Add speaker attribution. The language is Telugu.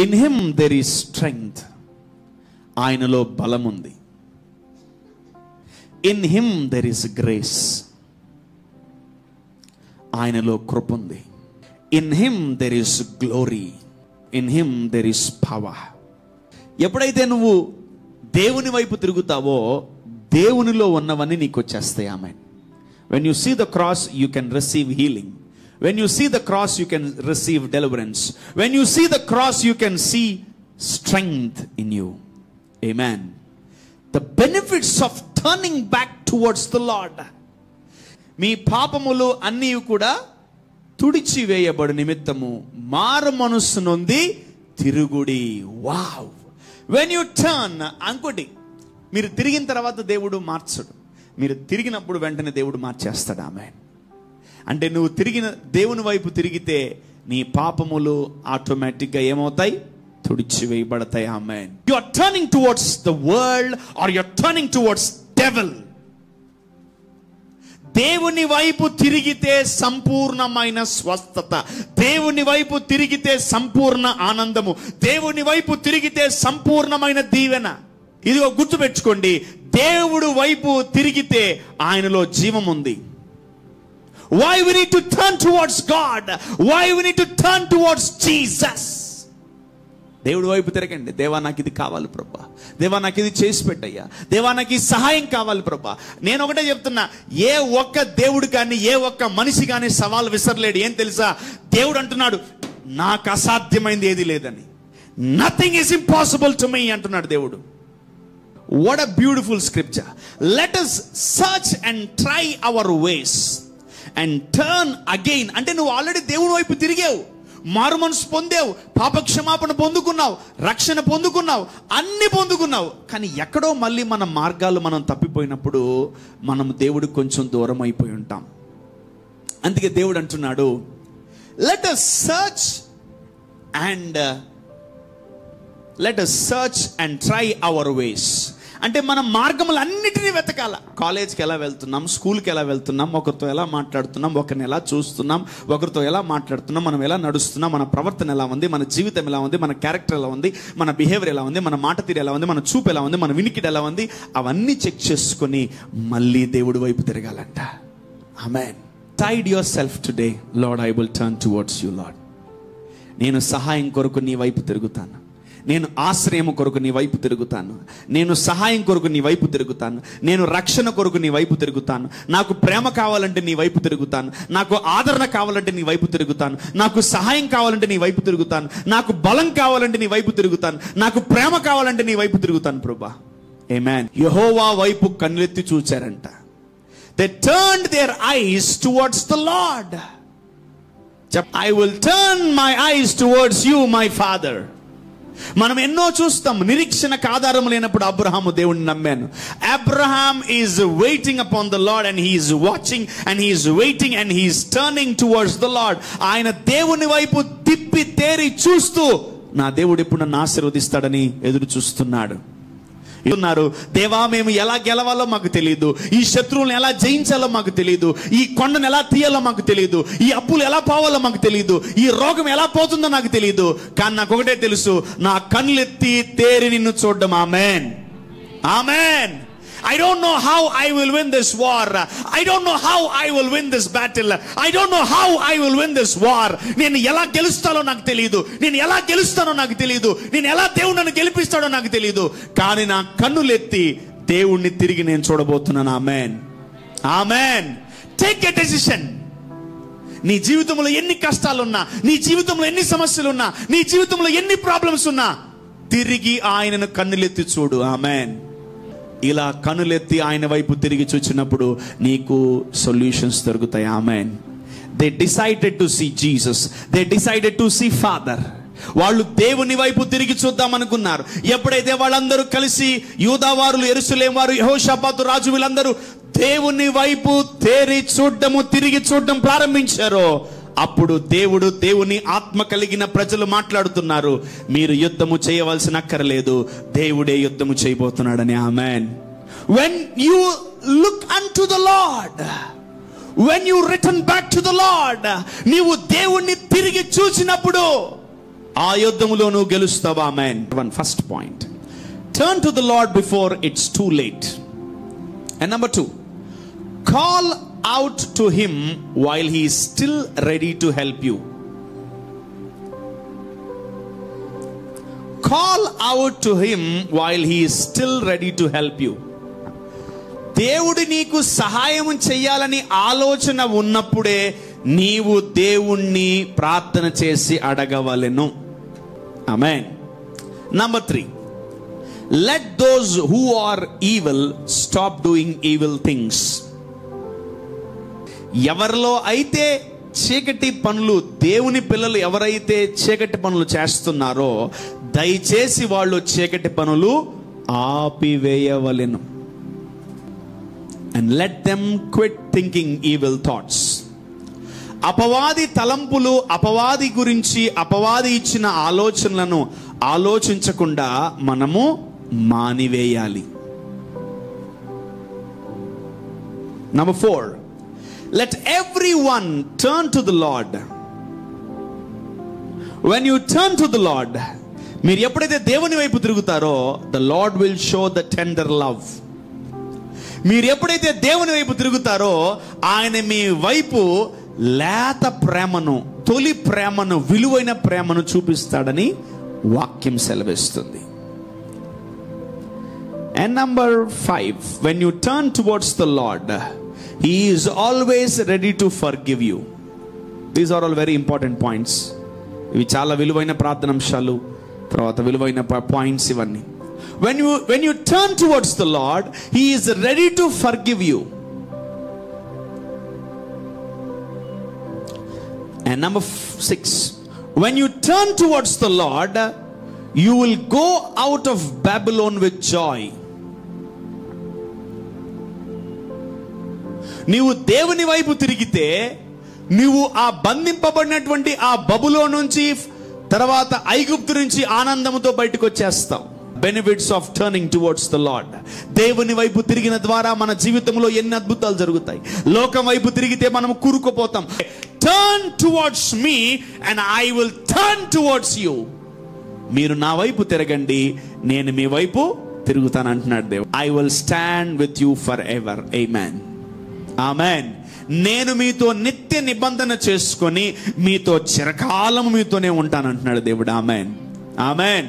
Speaker 1: In him there is strength. ఆయనలో బలం ఉంది. In him there is grace. ఆయనలో కృప ఉంది. In him there is glory. In him there is power. ఎప్పుడైతే నువ్వు దేవుని వైపు తిరుగుతావో దేవునిలో ఉన్నవన్నీ నీకు వచ్చేస్తాయి. ఆమేన్. When you see the cross, you can receive healing. When you see the cross, you can receive deliverance. When you see the cross, you can see strength in you. Amen. The benefits of turning back towards the Lord. మీ పాపములు అన్నీ కూడా తుడిచి వేయబడు నిమిత్తము మారు మనస్సు నొంది తిరుగుడి. వావ్. When you turn, అంకోటి, మీరు తిరిగిన తర్వాత దేవుడు మార్చడు. మీరు తిరిగినప్పుడు వెంటనే దేవుడు మార్చేస్తాడు. ఆమేన్. అంటే నువ్వు తిరిగిన దేవుని వైపు తిరిగితే నీ పాపములు ఆటోమేటిక్గా ఏమవుతాయి? తుడిచివేయబడతాయి. Amen. You are turning towards the world are you are turning towards devil. దేవుని వైపు తిరిగితే సంపూర్ణమైన స్వస్థత, దేవుని వైపు తిరిగితే సంపూర్ణ ఆనందము, దేవుని వైపు తిరిగితే సంపూర్ణమైన దీవెన. ఇదిగో గుర్తుపెట్టుకోండి, దేవుడు వైపు తిరిగితే ఆయనలో జీవం ఉంది. Why we need to turn towards God? Why we need to turn towards Jesus? దేవుడి వైపు తిరగండి. దేవా నాకు ఇది కావాలి ప్రభా, దేవా నాకు ఇది చేసి పెట్టయ్యా, దేవా నాకు ఈ సహాయం కావాలి ప్రభా. నేను ఒకటే చెప్తున్నా, ఏ ఒక్క దేవుడు కానీ ఏ ఒక్క మనిషి కానీ సవాల్ విసరలేడు. ఏం తెలుసా? దేవుడు అంటున్నాడు, నాకు అసాధ్యమైంది ఏది లేదని. Nothing is impossible to me అంటున్నాడు దేవుడు. What a beautiful scripture. Let us search and try our ways and turn again. అంటే నువ్వు ఆల్రెడీ దేవుని వైపు తిరిగావు, మారు మనసు పొందావు, పాపక్షమాపణ పొందుకున్నావు, రక్షణ పొందుకున్నావు, అన్ని పొందుకున్నావు. కానీ ఎక్కడో మళ్ళీ మన మార్గాలు మనం తప్పిపోయినప్పుడు మనం దేవుడికి కొంచెం దూరం అయిపోయి ఉంటాం. అందుకే దేవుడు అంటున్నాడు, let us search and try our ways. అంటే మన మార్గములన్నిటినీ వెతకాల. కాలేజ్కి ఎలా వెళ్తున్నాం, స్కూల్కి ఎలా వెళ్తున్నాం, ఒకరితో ఎలా మాట్లాడుతున్నాం, ఒకరిని ఎలా చూస్తున్నాం, ఒకరితో ఎలా మాట్లాడుతున్నాం, మనం ఎలా నడుస్తున్నాం, మన ప్రవర్తన ఎలా ఉంది, మన జీవితం ఎలా ఉంది, మన క్యారెక్టర్ ఎలా ఉంది, మన బిహేవియర్ ఎలా ఉంది, మన మాట తీరు ఎలా ఉంది, మన చూపు ఎలా ఉంది, మన వినికిడి ఎలా ఉంది, అవన్నీ చెక్ చేసుకొని మళ్ళీ దేవుడి వైపు తిరగాలంట. ఆమేన్. Decide yourself today, Lord, I will turn towards you, Lord. నేను సహాయం కొరకు నీ వైపు తిరుగుతాను, నేను ఆశ్రయం కొరకు నీ వైపు తిరుగుతాను, నేను సహాయం కొరకు నీ వైపు తిరుగుతాను, నేను రక్షణ కొరకు నీ వైపు తిరుగుతాను, నాకు ప్రేమ కావాలంటే నీ వైపు తిరుగుతాను, నాకు ఆదరణ కావాలంటే నీ వైపు తిరుగుతాను, నాకు సహాయం కావాలంటే నీ వైపు తిరుగుతాను, నాకు బలం కావాలంటే నీ వైపు తిరుగుతాను, నాకు ప్రేమ కావాలంటే నీ వైపు తిరుగుతాను ప్రభా. ఆమేన్. యెహోవా వైపు కన్నులెత్తి చూచారంట. They turned their eyes towards the Lord. I will turn my eyes towards you, my Father. మనం ఎన్నో చూస్తాం. నిరీక్షణకు ఆధారం లేనప్పుడు అబ్రహాము దేవుణ్ణి నమ్మాను. Abraham is waiting upon the lord and he is watching and he is waiting and he is turning towards the lord. ఆయన దేవుని వైపు తిప్పి తేరి చూస్తూ నా దేవుడు ఎప్పుడు నన్ను ఆశీర్వదిస్తాడని ఎదురు చూస్తున్నాడు. ఉన్నారు, దేవా మేము ఎలా గెలవాలో మాకు తెలియదు, ఈ శత్రువులను ఎలా జయించాలో మాకు తెలియదు, ఈ కొండను ఎలా తీయాలో మాకు తెలియదు, ఈ అప్పులు ఎలా పోవాలో మాకు తెలియదు, ఈ రోగం ఎలా పోతుందో నాకు తెలియదు. కానీ నాకు ఒకటే తెలుసు, నా కళ్ళెత్తి తేరి నిన్ను చూడడం. ఆమేన్. ఆమేన్. I don't know how I will win this war. I don't know how I will win this battle. I don't know how I will win this war. నేను ఎలా గెలుస్తానో నాకు తెలియదు, నేను ఎలా గెలుస్తానో నాకు తెలియదు, నేను ఎలా దేవుడు నన్ను గెలిపిస్తాడో నాకు తెలియదు. కానీ నా కన్నులెత్తి దేవుణ్ణి తిరిగి నేను చూడబోతున్నాను. Amen. Amen. Take a decision. నీ జీవితంలో ఎన్ని కష్టాలున్నా, నీ జీవితంలో ఎన్ని సమస్యలున్నా, నీ జీవితంలో ఎన్ని ప్రాబ్లమ్స్ ఉన్నా, తిరిగి ఆయనను కన్నులెత్తి చూడు. ఆమేన్. ఇలా కనులెత్తి ఆయన వైపు తిరిగి చూచినప్పుడు నీకు సొల్యూషన్స్ దొరుకుతాయి. Amen. They decided to see Jesus, they decided to see father. వాళ్ళు దేవుని వైపు తిరిగి చూద్దాం అనుకున్నారు. ఎప్పుడైతే వాళ్ళందరూ కలిసి యూదావారులు, యెరూషలేం వారు, యెహోషాపాతు రాజు వీళ్ళందరూ దేవుని వైపు తేరి చూడడము, తిరిగి చూడడం ప్రారంభించారో అప్పుడు దేవుని ఆత్మ కలిగిన ప్రజలు మాట్లాడుతున్నారు, మీరు యుద్ధము చేయవలసిన అక్కర్లేదు, దేవుడే యుద్ధము చేయబోతున్నాడని. ఆమేన్. When you look unto the Lord, when you return back to the Lord, నీవు దేవుణ్ణి తిరిగి చూసినప్పుడు ఆ యుద్ధములో నువ్వు గెలుస్తావు. Amen. First point, turn to the Lord before it's too late. And number 2, call out to him while he is still ready to help you. Call out to him while he is still ready to help you. దేవుడు నీకు సహాయం చేయాలని ఆలోచన ఉన్నప్పుడే నీవు దేవుణ్ణి ప్రార్థన చేసి అడగవలెను. ఆమేన్. Number 3, let those who are evil stop doing evil things. ఎవరిలో అయితే చీకటి పనులు, దేవుని పిల్లలు ఎవరైతే చీకటి పనులు చేస్తున్నారో దయచేసి వాళ్ళు చీకటి పనులు ఆపివేయవలెను. And let them quit thinking evil thoughts. అపవాది తలంపులు, అపవాది గురించి అపవాది ఇచ్చిన ఆలోచనలను ఆలోచించకుండా మనము మానివేయాలి. Number 4, let everyone turn to the Lord. When you turn to the Lord, మీరు ఎప్పుడైతే దేవుని వైపు తిరుగుతారో the Lord will show the tender love. మీరు ఎప్పుడైతే దేవుని వైపు తిరుగుతారో ఆయన మీ వైపు లేత ప్రేమను, తొలి ప్రేమను, విలువైన ప్రేమను చూపిస్తాడని వాక్యం సెలవిస్తుంది. And number 5, when you turn towards the Lord, he is always ready to forgive you. These are all very important points. ఇవి చాలా విలువైన ప్రార్థనాంశాలు, తర్వాత విలువైన పాయింట్స్ ఇవన్నీ. When you turn towards the Lord, he is ready to forgive you. And number 6, when you turn towards the Lord, you will go out of Babylon with joy. నీవు దేవుని వైపు తిరిగితే నీవు ఆ బంధింపబడినటువంటి ఆ బబులోను నుంచి, తర్వాత ఐగుప్తు నుంచి ఆనందముతో బయటకు వచ్చేస్తాం. Benefits of turning towards the lord. దేవుని వైపు తిరిగిన ద్వారా మన జీవితంలో ఎన్ని అద్భుతాలు జరుగుతాయి. లోకం వైపు తిరిగితే మనం కూరుకుపోతాం. Turn towards me and I will turn towards you. మీరు నా వైపు తిరగండి, నేను మీ వైపు తిరుగుతాను అంటున్నాడు దేవుడు. I will stand with you forever. Amen. Amen. నేను మీతో నిత్య నిబంధన చేసుకొని మీతో చిరకాలం మీతోనే ఉంటాను అంటున్నాడు దేవుడు. ఆమేన్. ఆమేన్.